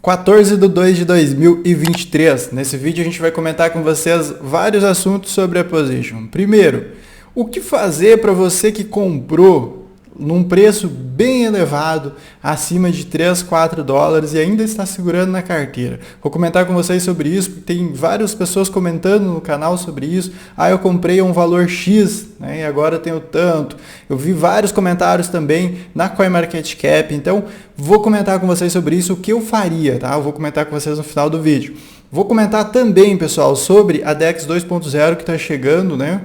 14 de 2 de 2023. Nesse vídeo a gente vai comentar com vocês vários assuntos sobre a position. Primeiro, o que fazer para você que comprou num preço bem elevado, acima de 3, 4 dólares e ainda está segurando na carteira. Vou comentar com vocês sobre isso, porque tem várias pessoas comentando no canal sobre isso. Eu comprei a um valor X, né, e agora tenho tanto. Eu vi vários comentários também na CoinMarketCap, então vou comentar com vocês sobre isso, o que eu faria, tá? Eu vou comentar com vocês no final do vídeo. Vou comentar também, pessoal, sobre a DEX 2.0 que está chegando, né?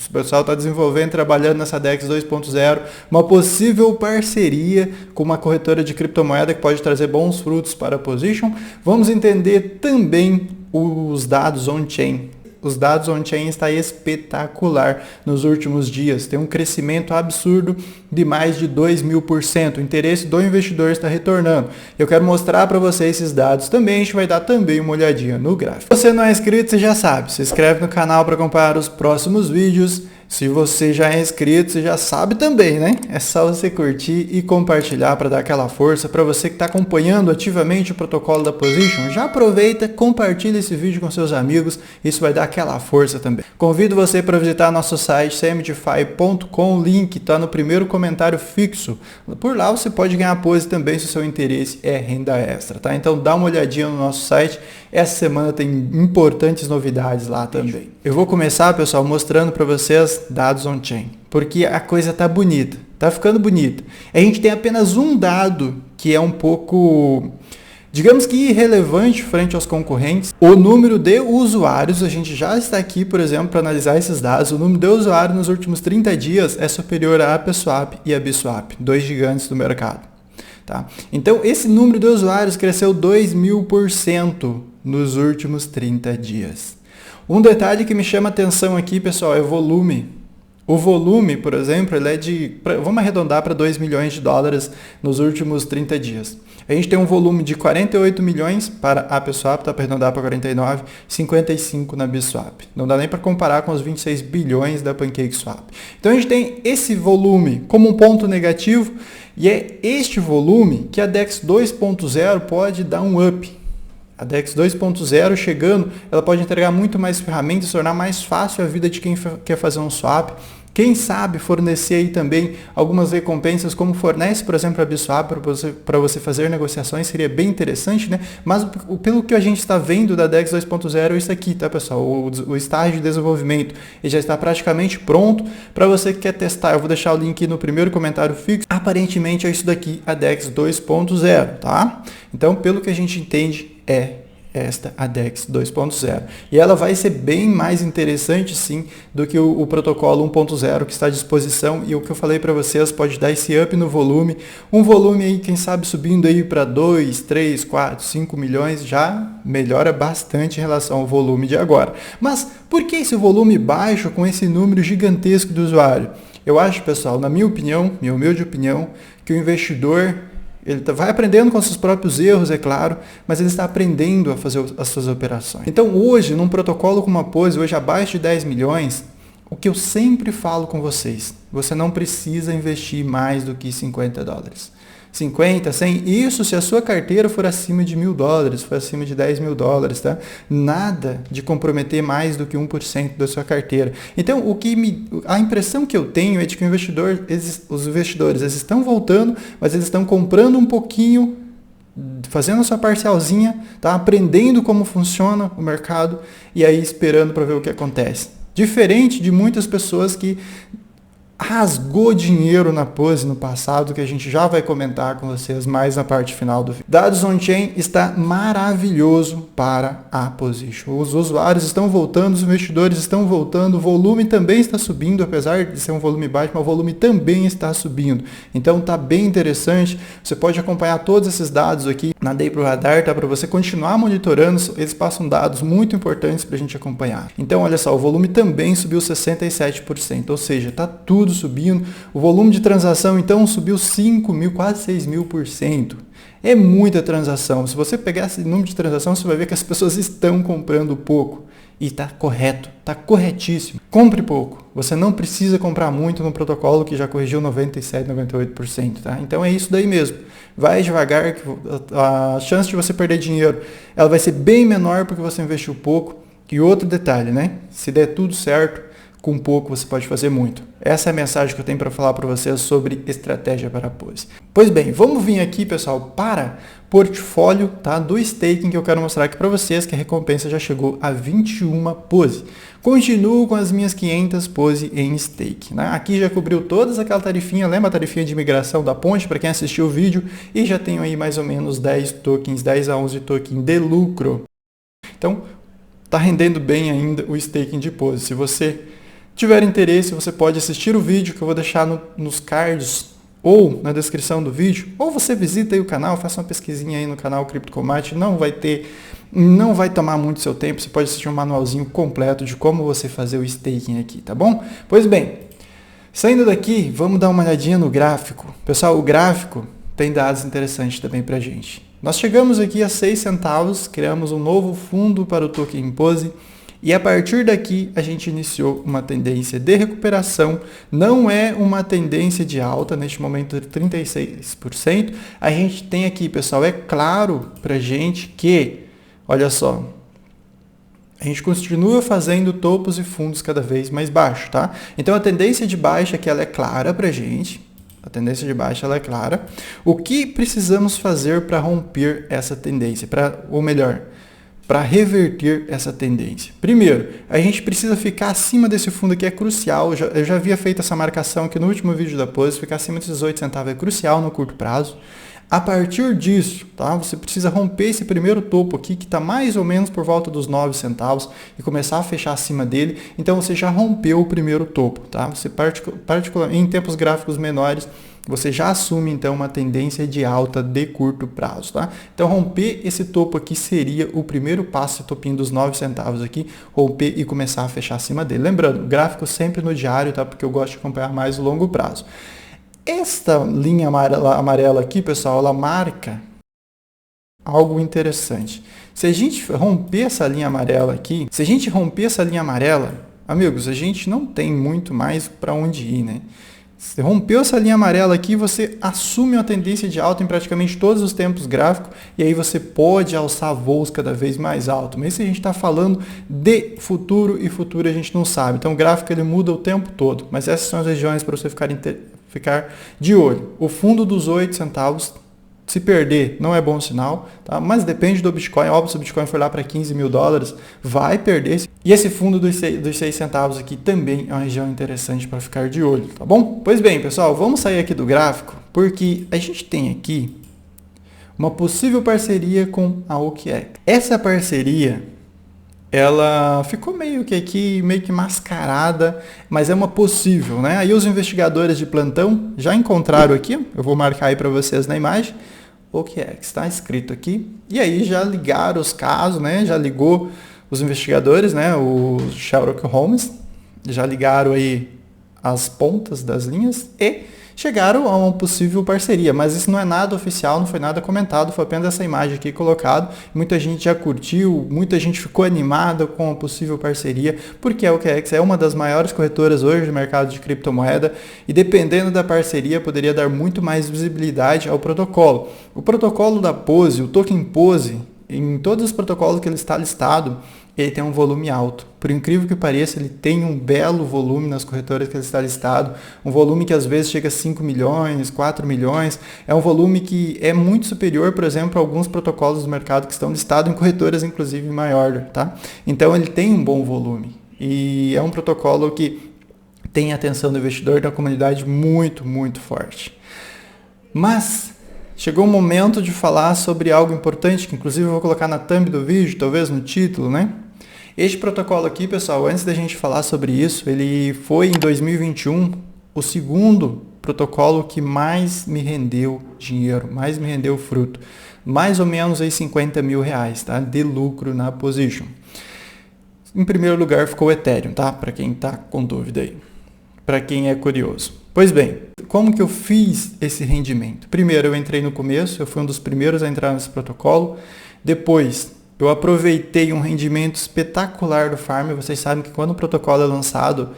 O pessoal está desenvolvendo, trabalhando nessa DEX 2.0, uma possível parceria com uma corretora de criptomoeda que pode trazer bons frutos para a position. Vamos entender também os dados on-chain. Os dados on-chain está espetacular nos últimos dias. Tem um crescimento absurdo de mais de 2.000%. O interesse do investidor está retornando. Eu quero mostrar para vocês esses dados também. A gente vai dar também uma olhadinha no gráfico. Se você não é inscrito, você já sabe. Se inscreve no canal para acompanhar os próximos vídeos. Se você já é inscrito, você já sabe também, né? É só você curtir e compartilhar para dar aquela força. Para você que está acompanhando ativamente o protocolo da position, já aproveita, compartilha esse vídeo com seus amigos. Isso vai dar aquela força também. Convido você para visitar nosso site cmdfi.com. O link está no primeiro comentário fixo. Por lá você pode ganhar pose também se o seu interesse é renda extra, tá? Então dá uma olhadinha no nosso site. Essa semana tem importantes novidades lá também. Eu vou começar, pessoal, mostrando para vocês dados on-chain, porque a coisa tá bonita, tá ficando bonita. A gente tem apenas um dado que é um pouco, digamos que irrelevante frente aos concorrentes. O número de usuários, a gente já está aqui, por exemplo, para analisar esses dados. O número de usuários nos últimos 30 dias é superior à AppSwap e a Bswap, dois gigantes do mercado. Tá? Então, esse número de usuários cresceu 2.000% nos últimos 30 dias. Um detalhe que me chama atenção aqui, pessoal, é o volume. O volume, por exemplo, ele é de, vamos arredondar para 2 milhões de dólares nos últimos 30 dias. A gente tem um volume de 48 milhões para a AppSwap, tá para arredondar para 49, 55 na Bswap. Não dá nem para comparar com os 26 bilhões da PancakeSwap. Então a gente tem esse volume como um ponto negativo e é este volume que a DEX 2.0 pode dar um up. A DEX 2.0 chegando, ela pode entregar muito mais ferramentas, tornar mais fácil a vida de quem quer fazer um swap. Quem sabe fornecer aí também algumas recompensas, como fornece, por exemplo, a Bswap para você fazer negociações, seria bem interessante, né? Mas pelo que a gente está vendo da DEX 2.0 é isso aqui, tá, pessoal? O estágio de desenvolvimento ele já está praticamente pronto. Para você que quer testar, eu vou deixar o link no primeiro comentário fixo. Aparentemente é isso daqui, a DEX 2.0, tá? Então, pelo que a gente entende, é esta a DEX 2.0. E ela vai ser bem mais interessante, sim, do que o protocolo 1.0 que está à disposição. E o que eu falei para vocês pode dar esse up no volume. Um volume aí, quem sabe, subindo aí para 2, 3, 4, 5 milhões, já melhora bastante em relação ao volume de agora. Mas por que esse volume baixo com esse número gigantesco do usuário? Eu acho, pessoal, na minha opinião, minha humilde opinião, que o investidor ele vai aprendendo com seus próprios erros, é claro, mas ele está aprendendo a fazer as suas operações. Então hoje, num protocolo com uma pose, hoje abaixo de 10 milhões, o que eu sempre falo com vocês, você não precisa investir mais do que 50 dólares. 50, 100, isso se a sua carteira for acima de $1.000, for acima de 10 mil dólares, tá? Nada de comprometer mais do que 1% da sua carteira. Então, a impressão que eu tenho é de que os investidores eles estão voltando, mas eles estão comprando um pouquinho, fazendo a sua parcialzinha, tá? Aprendendo como funciona o mercado e aí esperando para ver o que acontece. Diferente de muitas pessoas que rasgou dinheiro na pose no passado, que a gente já vai comentar com vocês mais na parte final do vídeo. Dados on-chain está maravilhoso para a position. Os usuários estão voltando, os investidores estão voltando, o volume também está subindo, apesar de ser um volume baixo, mas o volume também está subindo. Então está bem interessante. Você pode acompanhar todos esses dados aqui na Day Pro Radar, tá? Para você continuar monitorando, eles passam dados muito importantes para a gente acompanhar. Então olha só, o volume também subiu 67%, ou seja, está tudo subindo. O volume de transação então subiu 5.000, quase 6.000%. É muita transação. Se você pegar esse número de transação, você vai ver que as pessoas estão comprando pouco. E está correto, está corretíssimo. Compre pouco. Você não precisa comprar muito no protocolo que já corrigiu 97%, 98%. Tá? Então é isso daí mesmo. Vai devagar, que a chance de você perder dinheiro ela vai ser bem menor porque você investiu pouco. E outro detalhe, né? Se der tudo certo, com pouco você pode fazer muito. Essa é a mensagem que eu tenho para falar para vocês sobre estratégia para pose. Pois bem, vamos vir aqui, pessoal, para portfólio, tá, do staking que eu quero mostrar aqui para vocês, que a recompensa já chegou a 21 pose. Continuo com as minhas 500 pose em stake. Né? Aqui já cobriu todas aquela tarifinha, lembra a tarifinha de migração da ponte, para quem assistiu o vídeo, e já tenho aí mais ou menos 10 tokens, 10 a 11 tokens de lucro. Então, tá rendendo bem ainda o staking de pose. Se você tiver interesse, você pode assistir o vídeo que eu vou deixar nos cards ou na descrição do vídeo, ou você visita aí o canal, faça uma pesquisinha aí no canal Crypto Command, não vai tomar muito seu tempo, você pode assistir um manualzinho completo de como você fazer o staking aqui, tá bom? Pois bem, saindo daqui, vamos dar uma olhadinha no gráfico. Pessoal, o gráfico tem dados interessantes também pra gente. Nós chegamos aqui a 6 centavos, criamos um novo fundo para o token pose, e a partir daqui a gente iniciou uma tendência de recuperação, não é uma tendência de alta, neste momento de 36%. A gente tem aqui, pessoal, é claro pra gente que, olha só, a gente continua fazendo topos e fundos cada vez mais baixos, tá? Então a tendência de baixa aqui ela é clara pra gente. A tendência de baixa ela é clara. O que precisamos fazer para romper essa tendência? Para reverter essa tendência. Primeiro, a gente precisa ficar acima desse fundo aqui, é crucial. Eu já havia feito essa marcação aqui no último vídeo da pose, ficar acima desses 8 centavos é crucial no curto prazo. A partir disso, tá, você precisa romper esse primeiro topo aqui, que está mais ou menos por volta dos 9 centavos, e começar a fechar acima dele. Então você já rompeu o primeiro topo. Tá? Você particularmente em tempos gráficos menores, você já assume então uma tendência de alta de curto prazo, tá? Então romper esse topo aqui seria o primeiro passo, esse topinho dos 9 centavos aqui, romper e começar a fechar acima dele. Lembrando, gráfico sempre no diário, tá? Porque eu gosto de acompanhar mais o longo prazo. Esta linha amarela aqui, pessoal, ela marca algo interessante. Se a gente romper essa linha amarela aqui, amigos, a gente não tem muito mais para onde ir, né? Você rompeu essa linha amarela aqui, você assume uma tendência de alta em praticamente todos os tempos gráficos e aí você pode alçar voos cada vez mais alto. Mas se a gente está falando de futuro e futuro a gente não sabe. Então o gráfico ele muda o tempo todo, mas essas são as regiões para você ficar de olho. O fundo dos 8 centavos, se perder, não é bom sinal, tá? Mas depende do Bitcoin. Óbvio, se o Bitcoin for lá para 15 mil dólares, vai perder. E esse fundo dos 6 centavos aqui também é uma região interessante para ficar de olho, tá bom? Pois bem, pessoal, vamos sair aqui do gráfico, porque a gente tem aqui uma possível parceria com a OKEx. Essa parceria, ela ficou meio que mascarada, mas é uma possível, né? Aí os investigadores de plantão já encontraram aqui, eu vou marcar aí para vocês na imagem, OKEx, está escrito aqui, e aí já ligaram os casos, né? Já ligou os investigadores, né? O Sherlock Holmes, já ligaram aí as pontas das linhas e chegaram a uma possível parceria, mas isso não é nada oficial, não foi nada comentado, foi apenas essa imagem aqui colocada. Muita gente já curtiu, muita gente ficou animada com a possível parceria, porque a OKEx é uma das maiores corretoras hoje do mercado de criptomoeda e dependendo da parceria poderia dar muito mais visibilidade ao protocolo. O protocolo da Pose, o token Pose, em todos os protocolos que ele está listado, ele tem um volume alto. Por incrível que pareça, ele tem um belo volume nas corretoras que ele está listado, um volume que às vezes chega a 5 milhões, 4 milhões, é um volume que é muito superior, por exemplo, a alguns protocolos do mercado que estão listados em corretoras, inclusive maior, tá? Então ele tem um bom volume e é um protocolo que tem a atenção do investidor da comunidade muito, muito forte. Mas chegou o momento de falar sobre algo importante, que inclusive eu vou colocar na thumb do vídeo, talvez no título, né? Este protocolo aqui, pessoal, antes da gente falar sobre isso, ele foi em 2021 o segundo protocolo que mais me rendeu dinheiro, mais me rendeu fruto. Mais ou menos aí 50 mil reais, tá? De lucro na position. Em primeiro lugar ficou o Ethereum, tá? Para quem tá com dúvida aí. para quem é curioso. Pois bem, como que eu fiz esse rendimento? Primeiro, eu entrei no começo, eu fui um dos primeiros a entrar nesse protocolo. Depois, eu aproveitei um rendimento espetacular do Farm. Vocês sabem que quando o protocolo é lançado,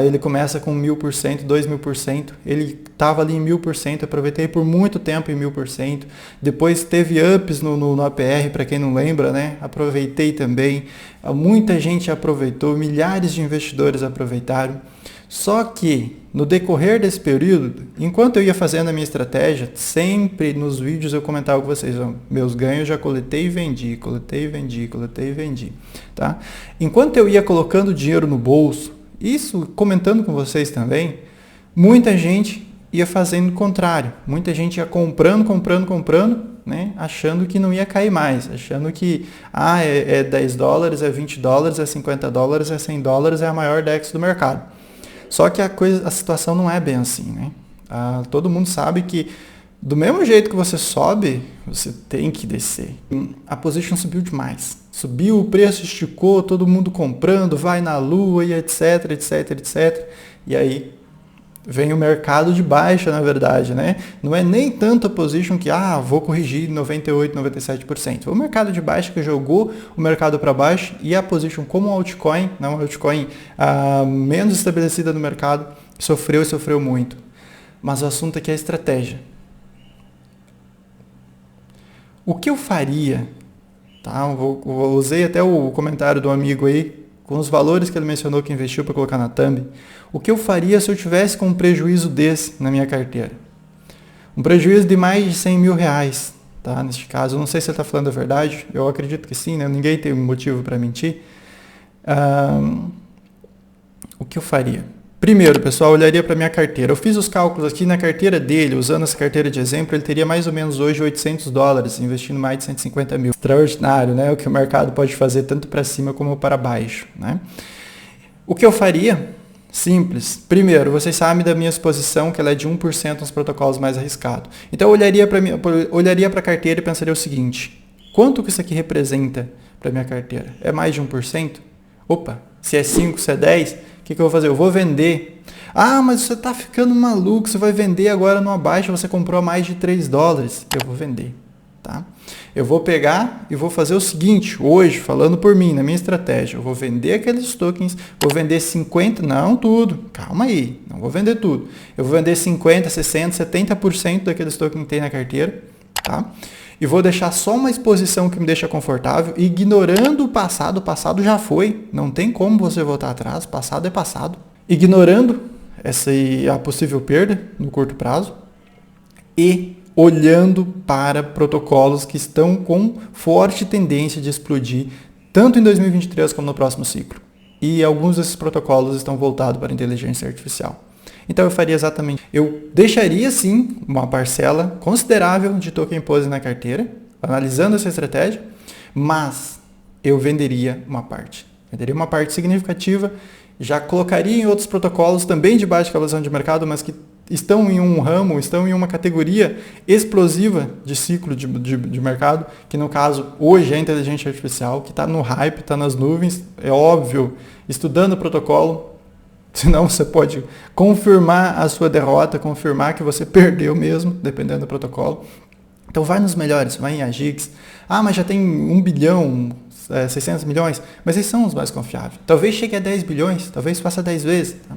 ele começa com 1000%, 2000%. Ele estava ali em 1000%, aproveitei por muito tempo em 1000%. Depois teve ups no APR, para quem não lembra, né? Aproveitei também. Muita gente aproveitou, milhares de investidores aproveitaram. Só que, no decorrer desse período, enquanto eu ia fazendo a minha estratégia, sempre nos vídeos eu comentava com vocês, ó, meus ganhos já coletei e vendi, coletei e vendi, coletei e vendi, tá? Enquanto eu ia colocando dinheiro no bolso, isso comentando com vocês também, muita gente ia fazendo o contrário, muita gente ia comprando, né, achando que não ia cair mais, achando que é 10 dólares, é 20 dólares, é 50 dólares, é 100 dólares, é a maior DEX do mercado. Só que a situação não é bem assim, né? Todo mundo sabe que do mesmo jeito que você sobe, você tem que descer. A position subiu demais. Subiu, o preço esticou, todo mundo comprando, vai na lua e etc, etc, etc. E aí vem o mercado de baixa, na verdade, né? Não é nem tanto a position que, vou corrigir 98%, 97%. Foi o mercado de baixa que jogou o mercado para baixo e a position como altcoin, não a altcoin menos estabelecida no mercado, sofreu muito. Mas o assunto aqui é a estratégia. O que eu faria, tá? Eu usei até o comentário do amigo aí, com os valores que ele mencionou que investiu para colocar na thumb, o que eu faria se eu tivesse com um prejuízo desse na minha carteira? Um prejuízo de mais de 100 mil reais, tá? Neste caso, eu não sei se ele está falando a verdade, eu acredito que sim, né? Ninguém tem motivo para mentir. O que eu faria? Primeiro, pessoal, eu olharia para a minha carteira. Eu fiz os cálculos aqui na carteira dele, usando essa carteira de exemplo, ele teria mais ou menos hoje 800 dólares, investindo mais de 150 mil. Extraordinário, né? O que o mercado pode fazer tanto para cima como para baixo, né? O que eu faria? Simples. Primeiro, vocês sabem da minha exposição, que ela é de 1% nos protocolos mais arriscados. Então, eu olharia para a carteira e pensaria o seguinte: quanto que isso aqui representa para a minha carteira? É mais de 1%? Opa, se é 5, se é 10, o que eu vou fazer? Eu vou vender. Mas você está ficando maluco, você vai vender agora numa baixa, você comprou a mais de 3 dólares. Eu vou vender, tá? Eu vou pegar e vou fazer o seguinte, hoje, falando por mim, na minha estratégia, eu vou vender aqueles tokens, vou vender 50, não tudo, calma aí, não vou vender tudo. Eu vou vender 50, 60, 70% daqueles tokens que tem na carteira, tá? E vou deixar só uma exposição que me deixa confortável, ignorando o passado já foi, não tem como você voltar atrás, passado é passado. Ignorando a possível perda no curto prazo e olhando para protocolos que estão com forte tendência de explodir, tanto em 2023 como no próximo ciclo. E alguns desses protocolos estão voltados para a inteligência artificial. Então eu faria exatamente, eu deixaria sim uma parcela considerável de token pose na carteira, analisando essa estratégia, mas eu venderia uma parte significativa, já colocaria em outros protocolos também de baixa capitalização de mercado, mas que estão em um ramo, estão em uma categoria explosiva de ciclo de mercado, que no caso hoje é a inteligência artificial, que está no hype, está nas nuvens, é óbvio, estudando o protocolo, senão você pode confirmar a sua derrota, confirmar que você perdeu mesmo, dependendo do protocolo. Então vai nos melhores, vai em AGIX. Mas já tem 1 bilhão, 600 milhões, mas esses são os mais confiáveis. Talvez chegue a 10 bilhões, talvez faça 10 vezes. Tá?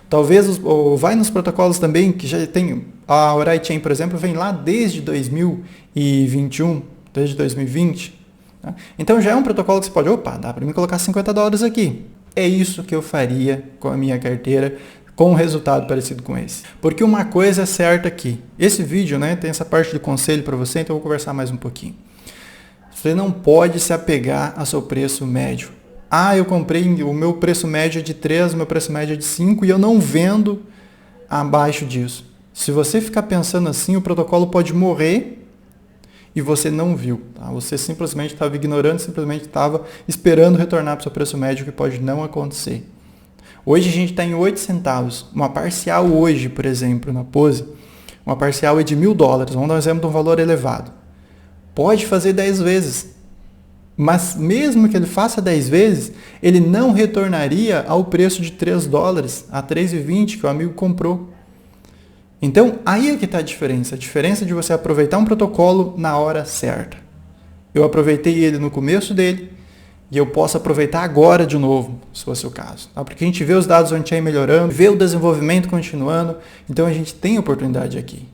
Talvez vai nos protocolos também, que já tem, a Orichain, por exemplo, vem lá desde 2021, desde 2020. Tá? Então já é um protocolo que você pode, dá para mim colocar 50 dólares aqui. É isso que eu faria com a minha carteira, com um resultado parecido com esse. Porque uma coisa é certa aqui, esse vídeo, né, tem essa parte de conselho para você, então eu vou conversar mais um pouquinho. Você não pode se apegar ao seu preço médio. Eu comprei, o meu preço médio é de 3, o meu preço médio é de 5 e eu não vendo abaixo disso. Se você ficar pensando assim, o protocolo pode morrer e você não viu. Tá? Você simplesmente estava ignorando, simplesmente estava esperando retornar para o seu preço médio, que pode não acontecer. Hoje a gente está em 8 centavos. Uma parcial hoje, por exemplo, na Pose, uma parcial é de $1.000. Vamos dar um exemplo de um valor elevado. Pode fazer 10 vezes. Mas mesmo que ele faça 10 vezes, ele não retornaria ao preço de $3, a 3,20 que o amigo comprou. Então, aí é que está a diferença de você aproveitar um protocolo na hora certa. Eu aproveitei ele no começo dele e eu posso aproveitar agora de novo, se fosse o caso. Tá? Porque a gente vê os dados on-chain melhorando, vê o desenvolvimento continuando, então a gente tem oportunidade aqui.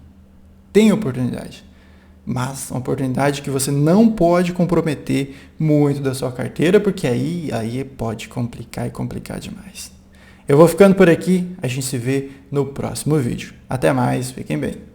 Tem oportunidade. Mas uma oportunidade que você não pode comprometer muito da sua carteira, porque aí pode complicar e complicar demais. Eu vou ficando por aqui, a gente se vê no próximo vídeo. Até mais, fiquem bem.